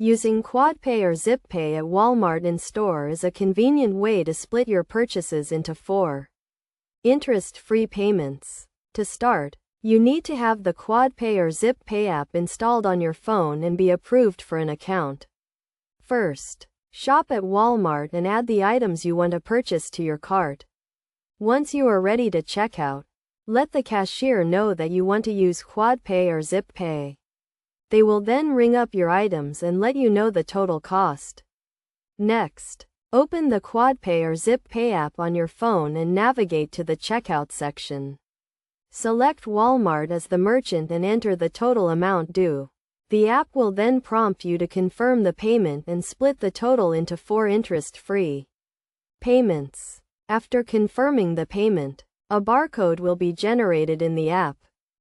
Using Quadpay or ZipPay at Walmart in-store is a convenient way to split your purchases into 4 interest-free payments. To start, you need to have the Quadpay or ZipPay app installed on your phone and be approved for an account. First, shop at Walmart and add the items you want to purchase to your cart. Once you are ready to check out, let the cashier know that you want to use Quadpay or ZipPay. They will then ring up your items and let you know the total cost. Next, open the Quadpay or ZipPay app on your phone and navigate to the checkout section. Select Walmart as the merchant and enter the total amount due. The app will then prompt you to confirm the payment and split the total into 4 interest-free payments. After confirming the payment, a barcode will be generated in the app.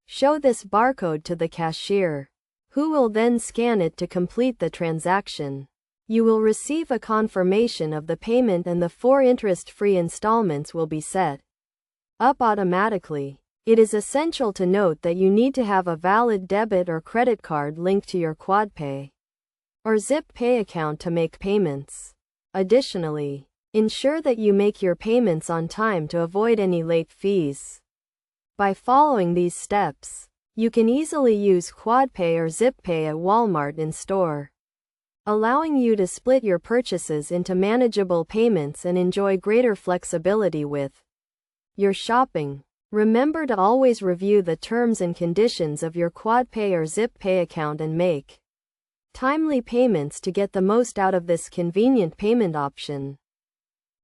Show this barcode to the cashier, who will then scan it to complete the transaction. You will receive a confirmation of the payment and the 4 interest-free installments will be set up automatically. It is essential to note that you need to have a valid debit or credit card linked to your Quadpay or ZipPay account to make payments. Additionally, ensure that you make your payments on time to avoid any late fees. By following these steps, you can easily use Quadpay or ZipPay at Walmart in-store, allowing you to split your purchases into manageable payments and enjoy greater flexibility with your shopping. Remember to always review the terms and conditions of your Quadpay or ZipPay account and make timely payments to get the most out of this convenient payment option.